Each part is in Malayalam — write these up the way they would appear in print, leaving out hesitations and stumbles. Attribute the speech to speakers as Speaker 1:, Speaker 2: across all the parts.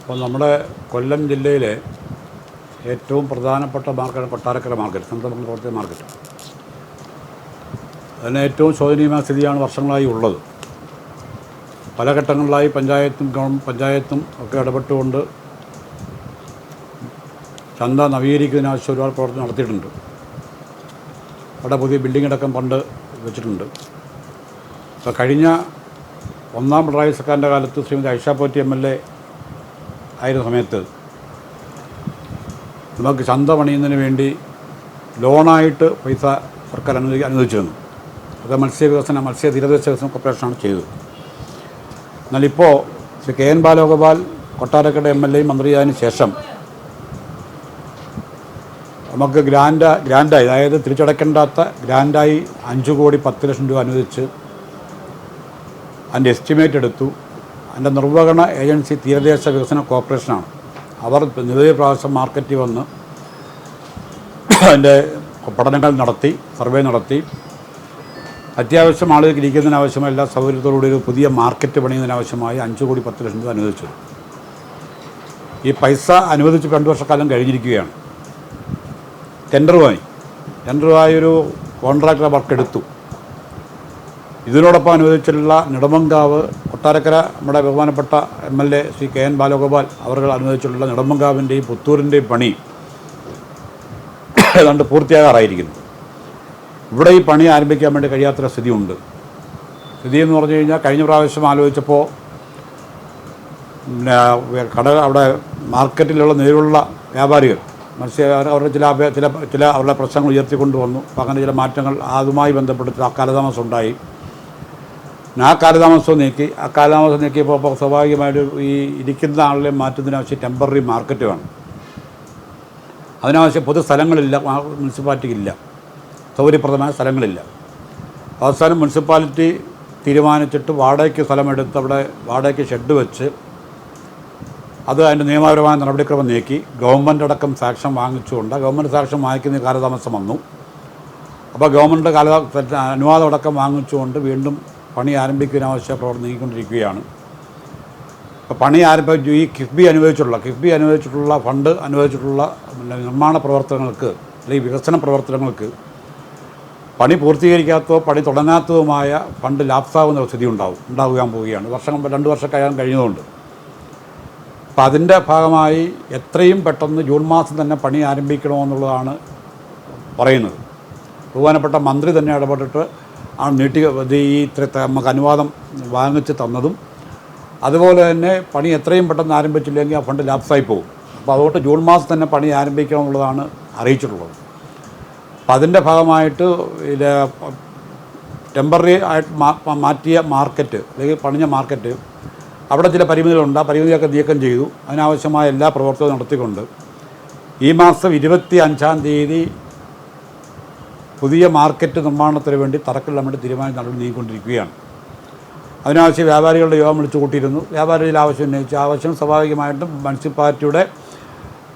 Speaker 1: അപ്പോൾ നമ്മുടെ കൊല്ലം ജില്ലയിലെ ഏറ്റവും പ്രധാനപ്പെട്ട മാർക്കറ്റ് കൊട്ടാരക്കര മാർക്കറ്റ്, ചന്തമംഗലം പ്രവർത്തിയ മാർക്കറ്റ്. അതിന് ഏറ്റവും ശോചനീയമായ സ്ഥിതിയാണ് വർഷങ്ങളായി ഉള്ളത്. പല ഘട്ടങ്ങളിലായി പഞ്ചായത്തും ഒക്കെ ഇടപെട്ടുകൊണ്ട് ചന്ത നവീകരിക്കുന്നതിനാവശ്യം ഒരുപാട് പ്രവർത്തനം നടത്തിയിട്ടുണ്ട്. അവിടെ പുതിയ ബിൽഡിംഗ് അടക്കം ഫണ്ട് വെച്ചിട്ടുണ്ട്. അപ്പോൾ കഴിഞ്ഞ ഒന്നാം പിണറായി സർക്കാരിൻ്റെ കാലത്ത് ശ്രീമതി ഐഷ പോറ്റി MLA ആയിരുന്ന സമയത്ത് നമുക്ക് ചന്ത പണിയുന്നതിന് വേണ്ടി ലോണായിട്ട് പൈസ സർക്കാർ അനുവദിച്ചിരുന്നു. അത് മത്സ്യ തീരദേശ വികസന കോർപ്പറേഷനാണ് ചെയ്തത്. എന്നാലിപ്പോൾ ശ്രീ KN ബാലഗോപാൽ കൊട്ടാരക്കര MLA മന്ത്രിയായതിനു ശേഷം നമുക്ക് ഗ്രാൻഡായി, അതായത് തിരിച്ചടയ്ക്കേണ്ടാത്ത ഗ്രാൻഡായി 5,10,00,000 രൂപ അനുവദിച്ച് അതിൻ്റെ എസ്റ്റിമേറ്റ് എടുത്തു. അതിൻ്റെ നിർവഹണ ഏജൻസി തീരദേശ വികസന കോർപ്പറേഷനാണ്. അവർ നിരവധി പ്രാവശ്യം മാർക്കറ്റിൽ വന്ന് അതിൻ്റെ പഠനങ്ങൾ നടത്തി, സർവേ നടത്തി, അത്യാവശ്യം ആളുകൾക്ക് ഇരിക്കുന്നതിനാവശ്യമായ എല്ലാ സൗകര്യത്തോടുകൂടി ഒരു പുതിയ മാർക്കറ്റ് പണിയുന്നതിനാവശ്യമായി 5,10,00,000 രൂപ അനുവദിച്ചു. ഈ പൈസ അനുവദിച്ച് 2 വർഷക്കാലം കഴിഞ്ഞിരിക്കുകയാണ്. ടെൻഡറുമായി ഒരു കോൺട്രാക്ടർ വർക്ക് എടുത്തു. ഇതിനോടൊപ്പം അനുവദിച്ചിട്ടുള്ള നെടുമങ്കാവ് കൊട്ടാരക്കര നമ്മുടെ ബഹുമാനപ്പെട്ട MLA ശ്രീ KN ബാലഗോപാൽ അവർ അനുവദിച്ചിട്ടുള്ള നെടുമങ്കാവിൻ്റെയും പുത്തൂരിൻ്റെയും പണി ഏതാണ്ട് പൂർത്തിയാകാറായിരിക്കുന്നു. ഇവിടെ ഈ പണി ആരംഭിക്കാൻ വേണ്ടി കഴിയാത്തൊരു സ്ഥിതിയുണ്ട്. സ്ഥിതി എന്ന് പറഞ്ഞു കഴിഞ്ഞാൽ കഴിഞ്ഞ പ്രാവശ്യം ആലോചിച്ചപ്പോൾ അവിടെ മാർക്കറ്റിലുള്ള നേരിലുള്ള വ്യാപാരികൾ അവരുടെ ചില അവരുടെ പ്രശ്നങ്ങൾ ഉയർത്തിക്കൊണ്ടുവന്നു. അപ്പോൾ അങ്ങനെ ചില മാറ്റങ്ങൾ അതുമായി ബന്ധപ്പെട്ട് കാലതാമസം ഉണ്ടായി. ആ കാലതാമസം നീക്കിയപ്പോൾ സ്വാഭാവികമായിട്ട് ഈ ഇരിക്കുന്ന ആളിനെ മാറ്റുന്നതിനാവശ്യം ടെമ്പററി മാർക്കറ്റ് വേണം. അതിനാവശ്യം പൊതു സ്ഥലങ്ങളില്ല, മുനിസിപ്പാലിറ്റിക്കില്ല, സൗകര്യപ്രദമായ സ്ഥലങ്ങളില്ല. അവസാനം മുനിസിപ്പാലിറ്റി തീരുമാനിച്ചിട്ട് വാടകയ്ക്ക് സ്ഥലമെടുത്ത് അവിടെ വാടകയ്ക്ക് ഷെഡ് വെച്ച് അത് അതിൻ്റെ നിയമപരമായ നടപടിക്രമം നീക്കി ഗവൺമെൻറ് അടക്കം സാക്ഷ്യം വാങ്ങിച്ചുകൊണ്ട് ഗവൺമെൻറ് സാക്ഷ്യം വാങ്ങിക്കുന്ന കാലതാമസം വന്നു. അപ്പോൾ ഗവൺമെൻറ് അനുവാദം അടക്കം വാങ്ങിച്ചുകൊണ്ട് വീണ്ടും പണി ആരംഭിക്കുന്നതിനാവശ്യ പ്രവർത്തനം നീങ്ങിക്കൊണ്ടിരിക്കുകയാണ്. അപ്പോൾ പണി ആരംഭിച്ചു ഈ കിഫ്ബി അനുവദിച്ചിട്ടുള്ള ഫണ്ട് അനുവദിച്ചിട്ടുള്ള നിർമ്മാണ പ്രവർത്തനങ്ങൾക്ക് അല്ലെങ്കിൽ വികസന പ്രവർത്തനങ്ങൾക്ക് പണി പൂർത്തീകരിക്കാത്തതോ പണി തുടങ്ങാത്തതുമായ ഫണ്ട് ലാപ്സാവുന്ന സ്ഥിതി ഉണ്ടാകാൻ പോവുകയാണ്. 2 വർഷം കഴിഞ്ഞതുകൊണ്ട്. അപ്പോൾ അതിൻ്റെ ഭാഗമായി എത്രയും പെട്ടെന്ന് ജൂൺ മാസം തന്നെ പണി ആരംഭിക്കണമെന്നുള്ളതാണ് പറയുന്നത്. ബഹുമാനപ്പെട്ട മന്ത്രി തന്നെ ഇടപെട്ടിട്ട് നമുക്ക് അനുവാദം വാങ്ങിച്ച് തന്നതും അതുപോലെ തന്നെ പണി എത്രയും പെട്ടെന്ന് ആരംഭിച്ചില്ലെങ്കിൽ ആ ഫണ്ട് ലാപ്സായി പോകും. അപ്പോൾ അതുകൊണ്ട് ജൂൺ മാസം തന്നെ പണി ആരംഭിക്കണമെന്നുള്ളതാണ് അറിയിച്ചിട്ടുള്ളത്. അപ്പോൾ അതിൻ്റെ ഭാഗമായിട്ട് ഇത് ടെമ്പററി ആയിട്ട് മാറ്റിയ മാർക്കറ്റ് അല്ലെങ്കിൽ പണിഞ്ഞ മാർക്കറ്റ് അവിടെ ചില പരിമിതികളുണ്ട്. ആ പരിമിതിയൊക്കെ നീക്കം ചെയ്തു. അതിനാവശ്യമായ എല്ലാ പ്രവർത്തനവും നടത്തിക്കൊണ്ട് ഈ മാസം 25-ാം തീയതി പുതിയ മാർക്കറ്റ് നിർമ്മാണത്തിന് വേണ്ടി തറക്കല്ലിടാൻ വേണ്ടി തീരുമാനം നടപടി നീങ്ങിക്കൊണ്ടിരിക്കുകയാണ്. അതിനാവശ്യം വ്യാപാരികളുടെ യോഗം വിളിച്ചു കൂട്ടിയിരുന്നു. വ്യാപാരികൾ ആവശ്യം ഉന്നയിച്ചു. ആവശ്യം സ്വാഭാവികമായിട്ടും മുനിസിപ്പാലിറ്റിയുടെ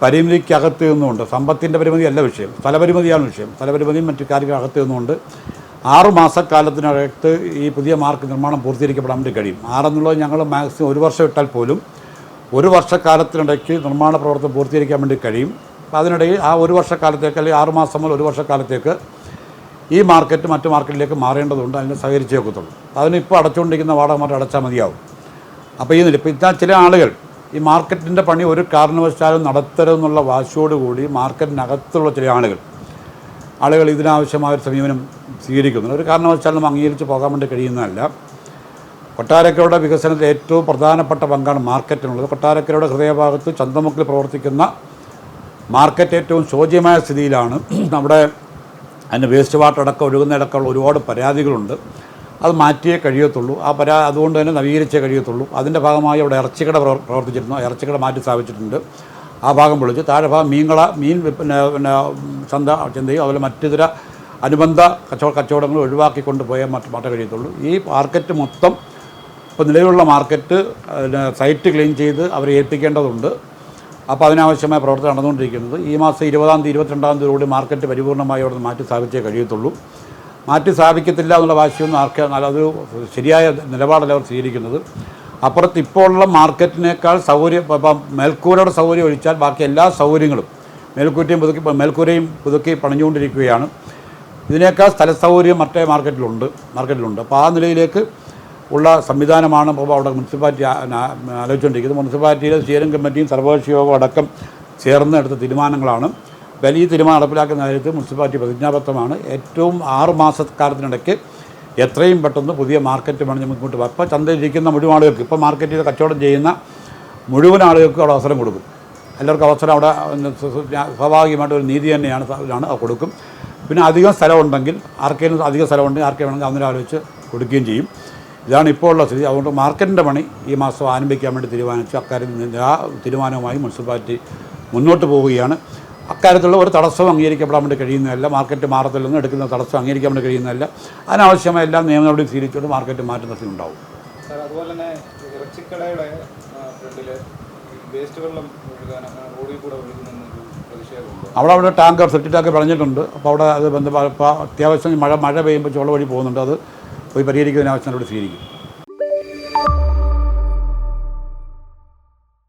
Speaker 1: പരിമിതിക്കകത്ത് നിന്നുകൊണ്ട്, സമ്പത്തിൻ്റെ പരിമിതിയല്ല വിഷയം, സ്ഥലപരിമിതിയാണ് വിഷയം. സ്ഥലപരിമിതിയും മറ്റു കാര്യങ്ങളകത്ത് നിന്നുകൊണ്ട് 6 മാസക്കാലത്തിനകത്ത് ഈ പുതിയ മാർക്ക് നിർമ്മാണം പൂർത്തീകരിക്കപ്പെടാൻ വേണ്ടി കഴിയും. 6 എന്നുള്ളത് ഞങ്ങൾ മാക്സിമം 1 വർഷം ഇട്ടാൽ പോലും 1 വർഷക്കാലത്തിനിടയ്ക്ക് നിർമ്മാണ പ്രവർത്തനം പൂർത്തീകരിക്കാൻ വേണ്ടി കഴിയും. അപ്പോൾ അതിനിടയിൽ ആ 1 വർഷക്കാലത്തേക്ക് അല്ലെങ്കിൽ 6 മാസം മുതൽ 1 വർഷക്കാലത്തേക്ക് ഈ മാർക്കറ്റ് മറ്റു മാർക്കറ്റിലേക്ക് മാറേണ്ടതുണ്ട്. അതിന് സഹകരിച്ചേ ഒക്കത്തുള്ളൂ. അതിനിപ്പോൾ അടച്ചുകൊണ്ടിരിക്കുന്ന വാടക മാറ്റം അടച്ചാൽ മതിയാവും. അപ്പോൾ ഇപ്പോൾ ചില ആളുകൾ ഈ മാർക്കറ്റിൻ്റെ പണി ഒരു കാരണവശാലും നടത്തരുതെന്നുള്ള വാശിയോടുകൂടി മാർക്കറ്റിനകത്തുള്ള ചില ആളുകൾ ഇതിനാവശ്യമായൊരു സമീപനം സ്വീകരിക്കുന്നു. ഒരു കാരണവശാലും അംഗീകരിച്ച് പോകാൻ വേണ്ടി കഴിയുന്നതല്ല. കൊട്ടാരക്കരയുടെ വികസനത്തിൽ ഏറ്റവും പ്രധാനപ്പെട്ട പങ്കാണ് മാർക്കറ്റിനുള്ളത്. കൊട്ടാരക്കരയുടെ ഹൃദയഭാഗത്ത് ചന്തമുക്കിൽ പ്രവർത്തിക്കുന്ന മാർക്കറ്റ് ഏറ്റവും ശോച്യമായ സ്ഥിതിയിലാണ്. നമ്മുടെ അതിന് വേസ്റ്റ് വാട്ടർ അടക്കം ഒഴുകുന്നതടക്കമുള്ള ഒരുപാട് പരാതികളുണ്ട്. അത് മാറ്റിയേ കഴിയത്തുള്ളൂ. അതുകൊണ്ട് തന്നെ നവീകരിച്ചേ കഴിയത്തുള്ളൂ. അതിൻ്റെ ഭാഗമായി അവിടെ ഇറച്ചിക്കട പ്രവർത്തിച്ചിരുന്നു. ഇറച്ചിക്കട മാറ്റി സ്ഥാപിച്ചിട്ടുണ്ട്. ആ ഭാഗം പൊളിച്ച് താഴെ ഭാഗം മീൻ ചന്തയും അതുപോലെ മറ്റിതര അനുബന്ധ കച്ചവടങ്ങൾ ഒഴിവാക്കിക്കൊണ്ട് പോയാൽ മാറ്റേ കഴിയത്തുള്ളൂ. ഈ മാർക്കറ്റ് മൊത്തം ഇപ്പോൾ നിലവിലുള്ള മാർക്കറ്റ് സൈറ്റ് ക്ലീൻ ചെയ്ത് അവരെ ഏൽപ്പിക്കേണ്ടതുണ്ട്. അപ്പോൾ അതിനാവശ്യമായ പ്രവർത്തനം നടന്നുകൊണ്ടിരിക്കുന്നത്. ഈ മാസം 20-ാം തീയതി 22-ാം തീയതിയോടെ മാർക്കറ്റ് പരിപൂർണമായി അവിടെ മാറ്റി സ്ഥാപിച്ചേ കഴിയത്തുള്ളൂ. മാറ്റി സ്ഥാപിക്കത്തില്ല എന്നുള്ള വാശിയൊന്നും അതൊരു ശരിയായ നിലപാടല്ല അവർ സ്വീകരിക്കുന്നത്. അപ്പുറത്ത് ഇപ്പോൾ ഉള്ള മാർക്കറ്റിനേക്കാൾ സൗകര്യം, ഇപ്പം മേൽക്കൂരയുടെ സൗകര്യം ഒഴിച്ചാൽ ബാക്കി എല്ലാ സൗകര്യങ്ങളും മേൽക്കൂരയും പുതുക്കി പണിഞ്ഞുകൊണ്ടിരിക്കുകയാണ്. ഇതിനേക്കാൾ സ്ഥല സൗകര്യം മറ്റേ മാർക്കറ്റിലുണ്ട്. അപ്പോൾ ആ നിലയിലേക്ക് ഉള്ള സംവിധാനമാണ് ഇപ്പോൾ അവിടെ മുനിസിപ്പാലിറ്റി ആലോചിച്ചുകൊണ്ടിരിക്കുന്നത്. മുനിസിപ്പാലിറ്റിയിലെ സ്റ്റിയറിംഗ് കമ്മിറ്റിയും സർവകക്ഷി യോഗം അടക്കം ചേർന്ന് എടുത്ത തീരുമാനങ്ങളാണ്. വലിയ തീരുമാനം നടപ്പിലാക്കുന്ന കാര്യത്തിൽ മുനിസിപ്പാലിറ്റി പ്രതിജ്ഞാബദ്ധമാണ്. ഏറ്റവും 6 മാസക്കാലത്തിനിടയ്ക്ക് എത്രയും പെട്ടെന്ന് പുതിയ മാർക്കറ്റ് പണിഞ്ഞ് മുന്നോട്ട് പോകും. ഇപ്പോൾ ചന്തയിലിരിക്കുന്ന മുഴുവൻ ആളുകൾക്ക്, ഇപ്പോൾ മാർക്കറ്റിൽ കച്ചവടം ചെയ്യുന്ന മുഴുവൻ ആളുകൾക്കും അവിടെ അവസരം കൊടുക്കും. എല്ലാവർക്കും അവസരം അവിടെ സ്വാഭാവികമായിട്ട് ഒരു നീതി തന്നെയാണ് കൊടുക്കും. പിന്നെ അധികം സ്ഥലമുണ്ടെങ്കിൽ ആർക്കെങ്കിലും അധികം സ്ഥലമുണ്ടെങ്കിൽ ആർക്കെ വേണമെങ്കിൽ അന്നേരം ആലോചിച്ച് കൊടുക്കുകയും ചെയ്യും. ഇതാണ് ഇപ്പോൾ ഉള്ള സ്ഥിതി. അതുകൊണ്ട് മാർക്കറ്റിൻ്റെ പണി ഈ മാസം ആരംഭിക്കാൻ വേണ്ടി തീരുമാനിച്ചു. അക്കാര്യത്തിൽ ആ തീരുമാനവുമായി മുനിസിപ്പാലിറ്റി മുന്നോട്ട് പോവുകയാണ്. അക്കാര്യത്തിലുള്ള ഒരു തടസ്സവും അംഗീകരിക്കപ്പെടാൻ വേണ്ടി കഴിയുന്നതല്ല. മാർക്കറ്റ് മാറത്തിൽ നിന്ന് എടുക്കുന്ന തടസ്സം അംഗീകരിക്കാൻ വേണ്ടി കഴിയുന്നതല്ല. അതിനാവശ്യമായ എല്ലാ നിയമ നടപടി സ്വീകരിച്ചുകൊണ്ട് മാർക്കറ്റ് മാറ്റുന്നതിനുണ്ടാവും.
Speaker 2: അതുപോലെ തന്നെ ഇറച്ചിക്കടയുടെ ഫ്രണ്ടിൽ വേസ്റ്റ് വെള്ളം റോഡിൽ കൂടെ ഒഴുകുന്നൊരു പ്രതിഷേധമുണ്ട്.
Speaker 1: അവിടെ ടാങ്കർ സെപ്റ്റി ടാങ്കർ പറഞ്ഞിട്ടുണ്ട്. അപ്പോൾ അവിടെ അത് ഇപ്പോൾ അത്യാവശ്യം മഴ പെയ്യുമ്പോൾ ചുവട് വഴി പോകുന്നുണ്ട്. അത് പോയി പരിഹരിക്കുന്നതിന് ആവശ്യം അവിടെ സ്വീകരിക്കും.